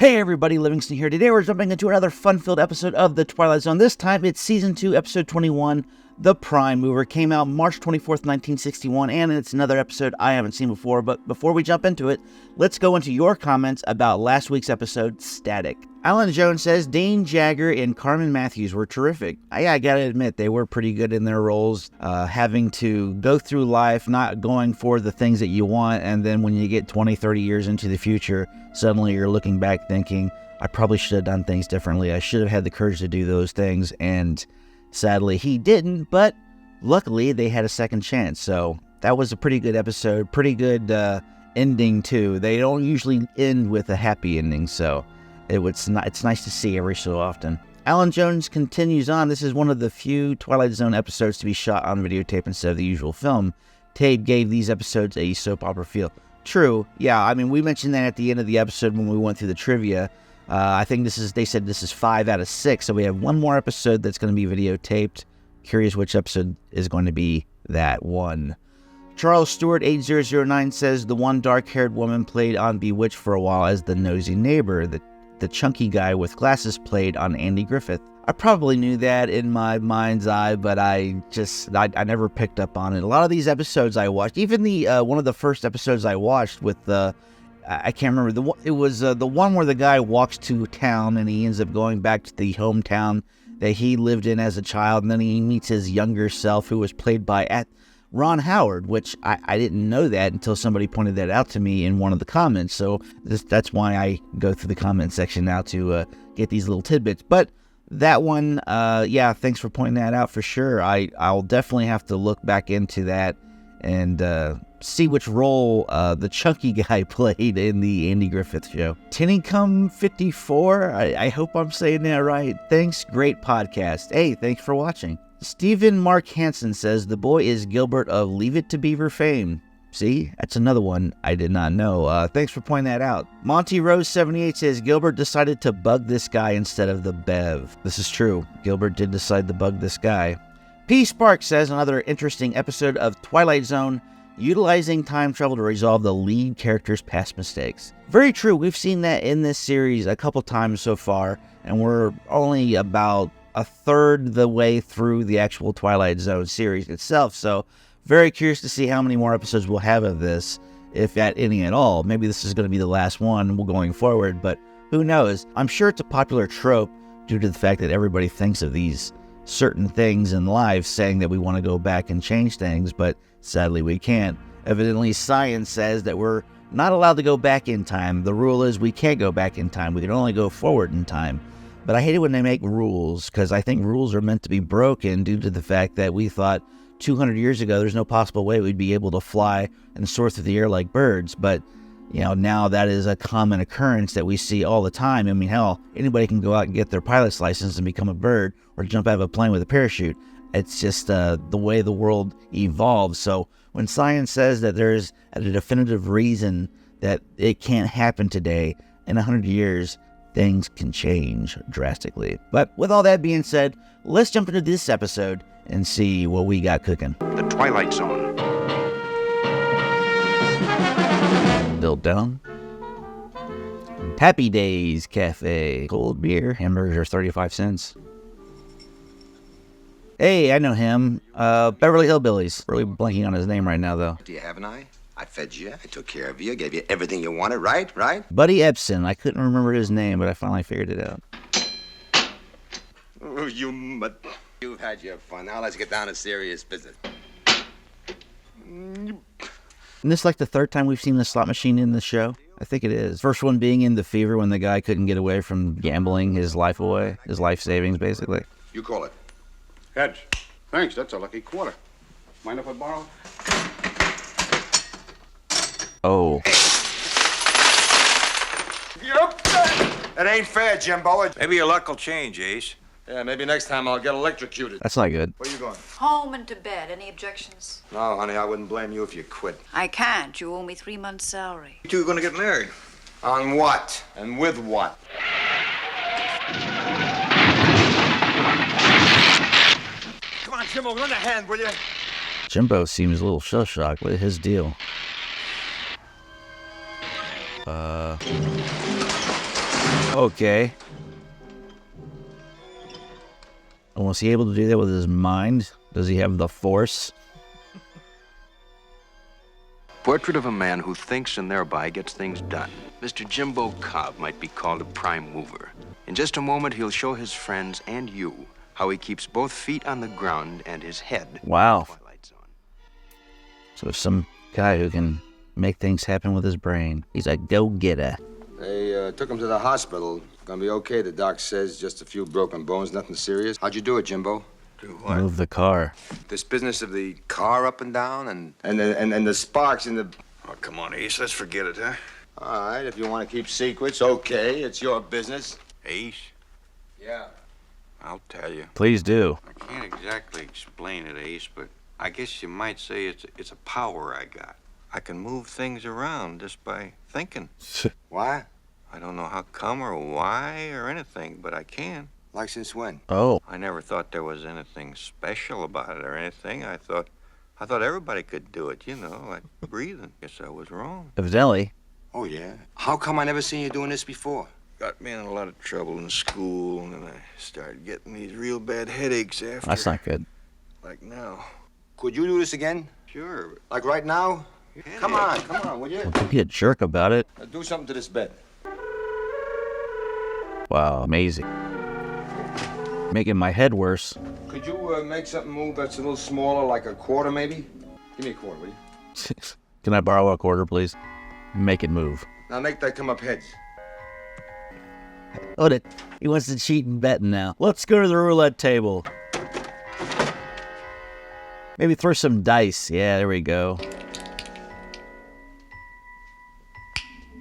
Hey everybody, Livingston here. Today we're jumping into another fun-filled episode of the Twilight Zone. This time it's Season 2, Episode 21, The Prime Mover. Came out March 24th, 1961, and it's another episode I haven't seen before. But before we jump into it, let's go into your comments about last week's episode, Static. Alan Jones says, Dane Jagger and Carmen Matthews were terrific. I gotta admit, they were pretty good in their roles, having to go through life, not going for the things that you want, and then when you get 20, 30 years into the future, suddenly you're looking back thinking, I probably should have done things differently. I should have had the courage to do those things, and sadly he didn't, but luckily they had a second chance. So that was a pretty good episode, pretty good ending too. They don't usually end with a happy ending, so it's nice to see every so often. Alan Jones continues on. This is one of the few Twilight Zone episodes to be shot on videotape instead of the usual film. Tape gave these episodes a soap opera feel. True, yeah, I mean, we mentioned that at the end of the episode when we went through the trivia. I think they said this is 5 out of 6, so we have one more episode that's going to be videotaped. Curious which episode is going to be that one. Charles Stewart 8009 says the one dark-haired woman played on Bewitched for a while as the nosy neighbor. The chunky guy with glasses played on Andy Griffith. I probably knew that in my mind's eye, but I never picked up on it. A lot of these episodes I watched, even the one of the first episodes I watched with the, I can't remember, it was the one where the guy walks to town and he ends up going back to the hometown that he lived in as a child, and then he meets his younger self who was played by Ron Howard, which I didn't know that until somebody pointed that out to me in one of the comments. So that's why I go through the comment section now to get these little tidbits. But that one, yeah, thanks for pointing that out for sure. I'll definitely have to look back into that and see which role the chunky guy played in the Andy Griffith show. Tinicum54, I hope I'm saying that right. Thanks, great podcast. Hey, thanks for watching. Stephen Mark Hansen says, the boy is Gilbert of Leave It to Beaver fame. See, that's another one I did not know. Thanks for pointing that out. Monty Rose 78 says, Gilbert decided to bug this guy instead of the Bev. This is true. Gilbert did decide to bug this guy. P. Sparks says, another interesting episode of Twilight Zone, utilizing time travel to resolve the lead character's past mistakes. Very true. We've seen that in this series a couple times so far, and we're only about a third the way through the actual Twilight Zone series itself, so very curious to see how many more episodes we'll have of this, if at any at all. Maybe this is going to be the last one going forward, but who knows? I'm sure it's a popular trope due to the fact that everybody thinks of these certain things in life, saying that we want to go back and change things, but sadly we can't. Evidently, science says that we're not allowed to go back in time. The rule is we can't go back in time. We can only go forward in time. But I hate it when they make rules, because I think rules are meant to be broken due to the fact that we thought 200 years ago there's no possible way we'd be able to fly and soar through the air like birds. But, you know, now that is a common occurrence that we see all the time. I mean, hell, anybody can go out and get their pilot's license and become a bird or jump out of a plane with a parachute. It's just the way the world evolves. So when science says that there's a definitive reason that it can't happen today, in 100 years, things can change drastically. But with all that being said, let's jump into this episode and see what we got cooking. The Twilight Zone. Built down. Happy Days Cafe. Cold beer. Hamburgers are 35 cents. Hey, I know him. Beverly Hillbillies. Really blanking on his name right now, though. Do you have an eye? I fed you, I took care of you, I gave you everything you wanted, right? Buddy Epson. I couldn't remember his name, but I finally figured it out. Oh, you've had your fun. Now let's get down to serious business. Isn't this like the third time we've seen the slot machine in the show? I think it is. First one being in The Fever when the guy couldn't get away from gambling his life away. His life savings, basically. You call it. Heads. Thanks, that's a lucky quarter. Mind if I borrow? Oh. Yep. It ain't fair, Jimbo. Maybe your luck will change, Ace. Yeah, maybe next time I'll get electrocuted. That's not good. Where you going? Home and to bed. Any objections? No, honey, I wouldn't blame you if you quit. I can't. You owe me 3 months' salary. You two are gonna get married. On what? And with what? Come on, Jimbo, lend a hand, will you? Jimbo seems a little shell-shocked. What is his deal? Okay. And was he able to do that with his mind? Does he have the force? Portrait of a man who thinks and thereby gets things done. Mr. Jimbo Cobb might be called a prime mover. In just a moment, he'll show his friends and you how he keeps both feet on the ground and his head. Wow. Twilight Zone. So some guy who can make things happen with his brain. He's a go-getter. They took him to the hospital. Gonna be okay, the doc says. Just a few broken bones, nothing serious. How'd you do it, Jimbo? Do what? Move the car. This business of the car up and down and the sparks in the... Oh, come on, Ace. Let's forget it, huh? All right, if you want to keep secrets, okay. It's your business. Ace, Yeah. I'll tell you. Please do. I can't exactly explain it, Ace, but I guess you might say it's a power I got. I can move things around just by thinking. Why? I don't know how come or why or anything, but I can. Like since when? Oh. I never thought there was anything special about it or anything. I thought everybody could do it, you know, like breathing. Guess I was wrong. Evidently. Oh, yeah? How come I never seen you doing this before? Got me in a lot of trouble in school, and then I started getting these real bad headaches after. That's not good. Like now. Could you do this again? Sure. Like right now? Yeah. Come on, will you? Don't be a jerk about it. Do something to this bed. Wow, amazing. Making my head worse. Could you make something move that's a little smaller, like a quarter maybe? Give me a quarter, will you? Can I borrow a quarter, please? Make it move. Now make that come up heads. Oh, he wants to cheat and betting now. Let's go to the roulette table. Maybe throw some dice. Yeah, there we go.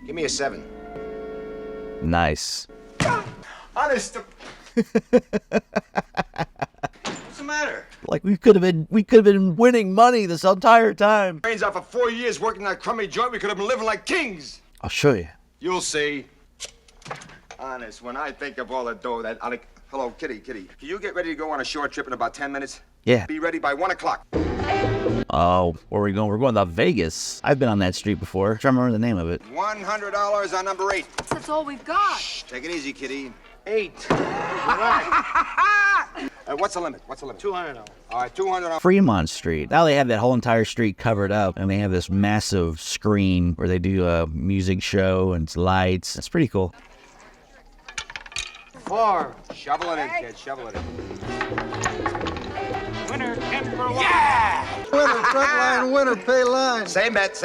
Give me a 7. Nice. Honest. What's the matter? Like we could have been winning money this entire time. Brains out for 4 years working that crummy joint. We could have been living like kings. I'll show you. You'll see. Honest, when I think of all the dough that Alec... Hello, Kitty. Can you get ready to go on a short trip in about 10 minutes? Yeah. Be ready by 1 o'clock. Oh, where are we going? We're going to Vegas. I've been on that street before. I'm trying to remember the name of it. $100 on number 8. That's all we've got. Take it easy, Kitty. 8. What's the limit? $200. All right, $200. Fremont Street. Now they have that whole entire street covered up, and they have this massive screen where they do a music show and it's lights. It's pretty cool. 4. Shovel it in, kid. Shovel it in. Winner, 10 for 1. Winner, front line, winner, pay line. Same bet.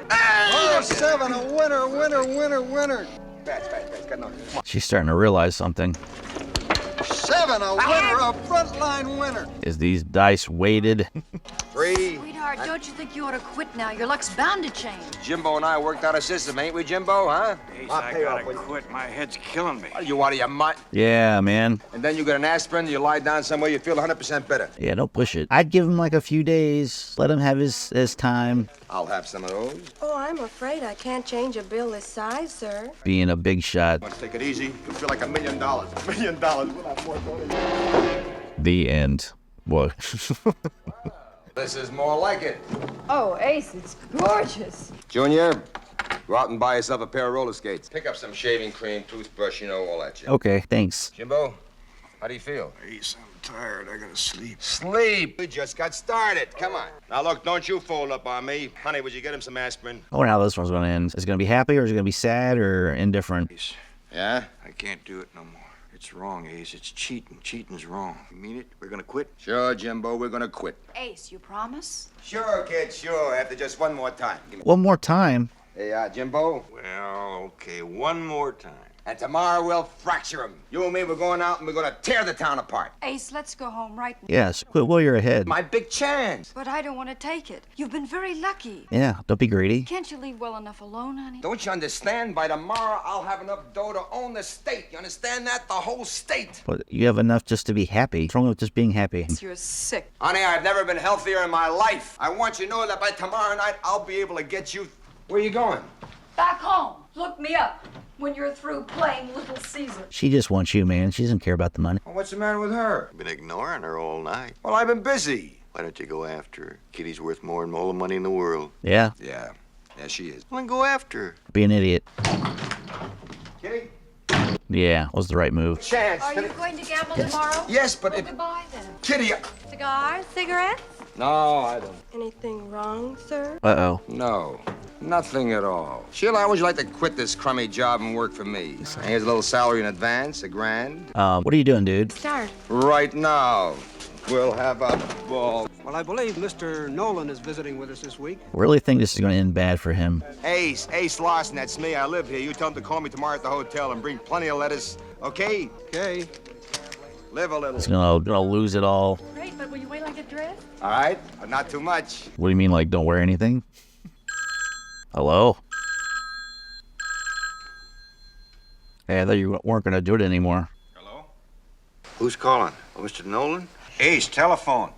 Oh, 7, a winner. Bats. Got no. She's starting to realize something. 7, a winner, a front line winner. Is these dice weighted? 3. Sweetheart, don't you think you ought to quit now? Your luck's bound to change. Jimbo and I worked out a system, ain't we, Jimbo, huh? Ace, I'll I pay gotta off, will you? quit. My head's killing me. Are you out of your mind? Yeah, man. And then you get an aspirin, you lie down somewhere, you feel 100% better. Yeah, don't push it. I'd give him like a few days. Let him have his time. I'll have some of those. Oh, I'm afraid I can't change a bill this size, sir. Being a big shot. Let's take it easy. You'll feel like $1 million. $1 million. We'll have more money. The end. What? This is more like it. Oh, Ace, it's gorgeous. Junior, go out and buy yourself a pair of roller skates. Pick up some shaving cream, toothbrush, you know, all that shit. Okay, thanks. Jimbo, how do you feel? Ace, I'm tired. I gotta sleep. Sleep. We just got started. Come on. Now, look, don't you fold up on me. Honey, would you get him some aspirin? I wonder how this one's going to end. Is it going to be happy or is it going to be sad or indifferent? Ace, Yeah? I can't do it no more. It's wrong, Ace. It's cheating. Cheating's wrong. You mean it? We're gonna quit? Sure, Jimbo, we're gonna quit. Ace, you promise? Sure, kid, sure. After just one more time. Give me... One more time. Hey, Jimbo. Well, okay. One more time. And tomorrow we'll fracture him. You and me, we're going out and we're gonna tear the town apart. Ace, let's go home right now. Yes, quit while you're ahead. My big chance. But I don't want to take it. You've been very lucky. Yeah, don't be greedy. Can't you leave well enough alone, honey? Don't you understand? By tomorrow, I'll have enough dough to own the state. You understand that? The whole state. But you have enough just to be happy. What's wrong with just being happy? You're sick. Honey, I've never been healthier in my life. I want you to know that by tomorrow night, I'll be able to get you... Where are you going? Back home. Look me up when you're through playing Little Caesar. She just wants you, man. She doesn't care about the money. Well, what's the matter with her? I've been ignoring her all night. Well, I've been busy. Why don't you go after her? Kitty's worth more than all the money in the world. Yeah, Yeah, she is. Well, then go after her. be an idiot. Kitty? Yeah, was the right move. Chance. Are you going to gamble tomorrow? Yes, but Well, if... goodbye then. Kitty... Cigars, cigarettes? No, I don't. Anything wrong, sir? Uh-oh. No, nothing at all. Sheila, how would you like to quit this crummy job and work for me? Here's a little salary in advance, $1,000. What are you doing, dude? Start. Right now. We'll have a ball. Well, I believe Mr. Nolan is visiting with us this week. Really think this is going to end bad for him. Ace Larson, that's me. I live here. You tell him to call me tomorrow at the hotel and bring plenty of lettuce. Okay? Okay. Live a little. He's gonna lose it all. Great, but will you wait till I get dressed? All right? But not too much. What do you mean, like, don't wear anything? Hello? Hey, I thought you weren't gonna do it anymore. Hello? Who's calling? Oh, Mr. Nolan? Ace, telephone.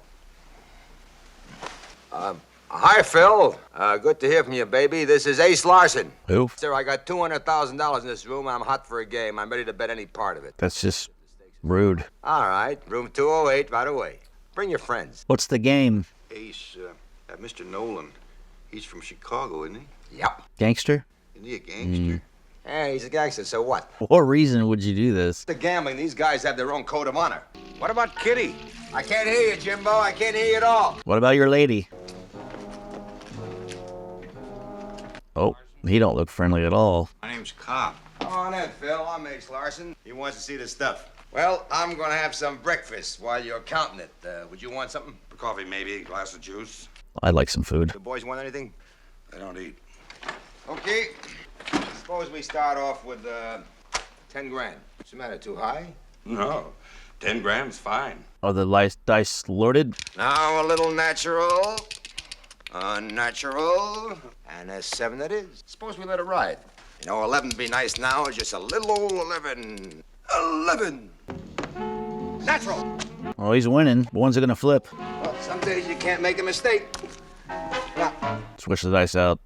Hi, Phil. Good to hear from you, baby. This is Ace Larson. Who? Sir, I got $200,000 in this room. I'm hot for a game. I'm ready to bet any part of it. That's just rude. All right. Room 208, right away. Bring your friends. What's the game? Ace, Mr. Nolan, he's from Chicago, isn't he? Yep. Gangster? Isn't he a gangster? Hey, he's a gangster, so what? What reason would you do this? The gambling, these guys have their own code of honor. What about Kitty? I can't hear you, Jimbo. I can't hear you at all. What about your lady? Oh, he don't look friendly at all. My name's Cobb. Come on in, Phil. I'm Ace Larson. He wants to see the stuff. Well, I'm going to have some breakfast while you're counting it. Would you want something? Coffee, maybe. A glass of juice. I'd like some food. The boys want anything? I don't eat. Okay. Suppose we start off with 10 grand. What's the matter, too high? No. 10 grams, fine. Are the dice loaded? Now a little natural, unnatural, and a 7 it is. Suppose we let it ride. You know, 11 would be nice now, just a little old 11. 11! Natural! Oh, he's winning. The ones are gonna flip. Well, some days you can't make a mistake. Now, Switch the dice out.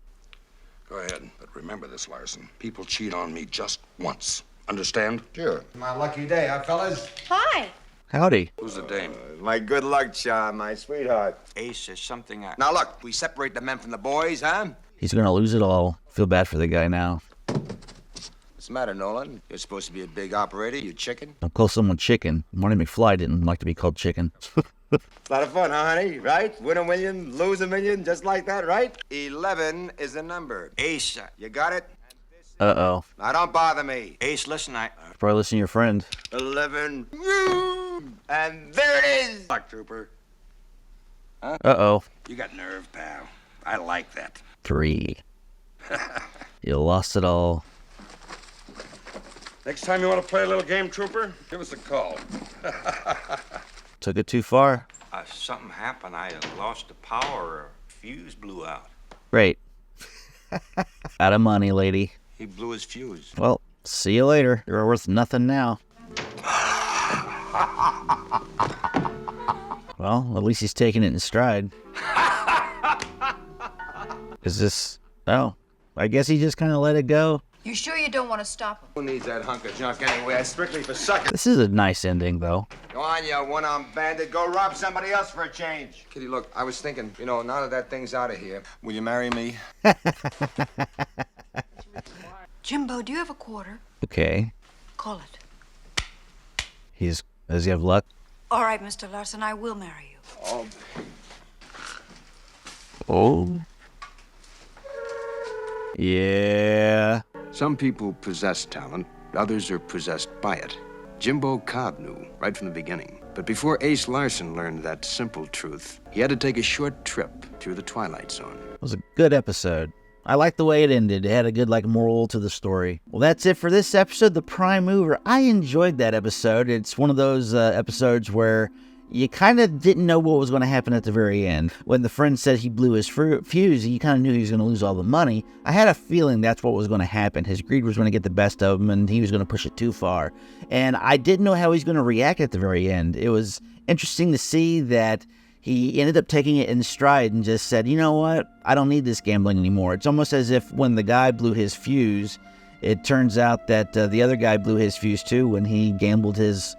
Go ahead, but remember this, Larson. People cheat on me just once. Understand? sure. My lucky day, huh, fellas? Hi. Howdy. Who's the dame? My good luck charm, my sweetheart. Ace, there's something I... Now look, we separate the men from the boys, huh? He's gonna lose it all. Feel bad for the guy now. What's the matter, Nolan? You're supposed to be a big operator, you chicken? Don't call someone chicken. Marty McFly didn't like to be called chicken. It's a lot of fun, huh, honey? Right? Win a million, lose a million, just like that, right? 11 is the number. Ace, You got it? Uh-oh. Now don't bother me. Ace, listen, Probably listen to your friend. 11. And there it is. Black Trooper. Uh-oh. You got nerve, pal. I like that. 3. You lost it all. Next time you want to play a little game, Trooper, give us a call. Took it too far. Something happened. I lost the power. A fuse blew out. Great. Out of money, lady. He blew his fuse. Well, see you later. You're worth nothing now. Well, at least he's taking it in stride. Is this... Oh, I guess he just kind of let it go. You sure you don't want to stop him? Who needs that hunk of junk anyway? That's strictly for suckers. This is a nice ending, though. Go on, you one-armed bandit. Go rob somebody else for a change. Kitty, look, I was thinking, you know, now that thing's out of here, will you marry me? Jimbo, do you have a quarter? Okay. Call it. Does he have luck? All right, Mr. Larson, I will marry you. Oh. Yeah. Some people possess talent, others are possessed by it. Jimbo Cobb knew right from the beginning. But before Ace Larson learned that simple truth, he had to take a short trip through the Twilight Zone. It was a good episode. I liked the way it ended. It had a good, moral to the story. Well, that's it for this episode, The Prime Mover. I enjoyed that episode. It's one of those episodes where you kind of didn't know what was going to happen at the very end. When the friend said he blew his fuse, you kind of knew he was going to lose all the money. I had a feeling that's what was going to happen. His greed was going to get the best of him, and he was going to push it too far. And I didn't know how he was going to react at the very end. It was interesting to see that he ended up taking it in stride and just said, you know what, I don't need this gambling anymore. It's almost as if when the guy blew his fuse, it turns out that the other guy blew his fuse too when he gambled his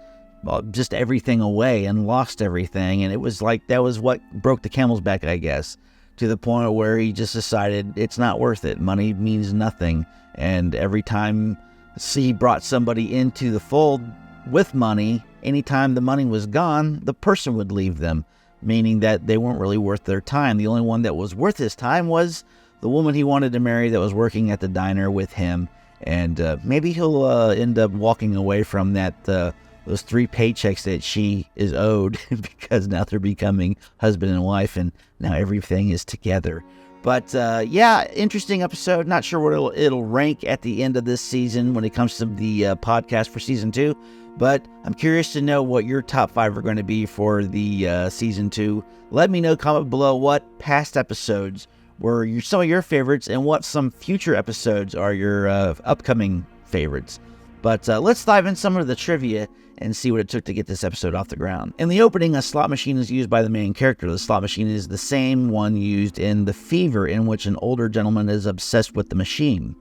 just everything away and lost everything. And it was like that was what broke the camel's back, I guess, to the point where he just decided it's not worth it. Money means nothing. And every time he brought somebody into the fold with money. Anytime the money was gone, the person would leave them, meaning that they weren't really worth their time. The only one that was worth his time was the woman he wanted to marry that was working at the diner with him. And maybe he'll end up walking away from that those 3 paychecks that she is owed because now they're becoming husband and wife, and now everything is together. But yeah, interesting episode. Not sure what it'll rank at the end of this season when it comes to the podcast for season 2. But I'm curious to know what your top 5 are going to be for the season 2. Let me know, comment below what past episodes were some of your favorites and what some future episodes are your upcoming favorites. But let's dive in some of the trivia and see what it took to get this episode off the ground. In the opening, a slot machine is used by the main character. The slot machine is the same one used in The Fever, in which an older gentleman is obsessed with the machine.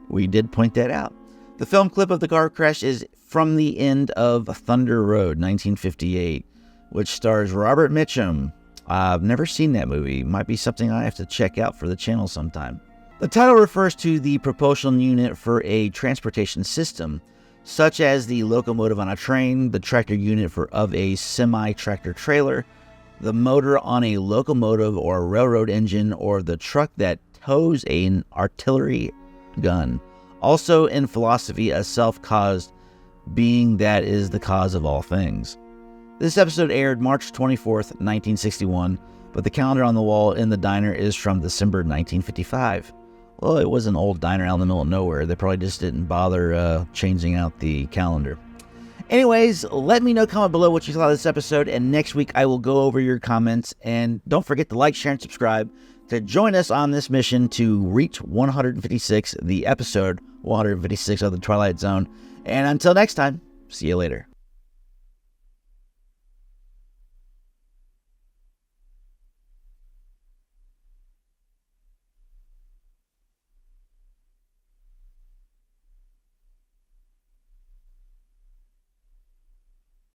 We did point that out. The film clip of the car crash is from the end of Thunder Road, 1958, which stars Robert Mitchum. I've never seen that movie. Might be something I have to check out for the channel sometime. The title refers to the propulsion unit for a transportation system, such as the locomotive on a train, the tractor unit of a semi-tractor trailer, the motor on a locomotive or a railroad engine, or the truck that tows an artillery gun. Also in philosophy, a self-caused being that is the cause of all things. This episode aired March 24th, 1961, but the calendar on the wall in the diner is from December 1955. Well, it was an old diner out in the middle of nowhere. They probably just didn't bother changing out the calendar. Anyways, let me know, comment below what you thought of this episode, and next week I will go over your comments. And don't forget to like, share, and subscribe to join us on this mission to reach 156, the episode 156 of the Twilight Zone. And until next time, see you later.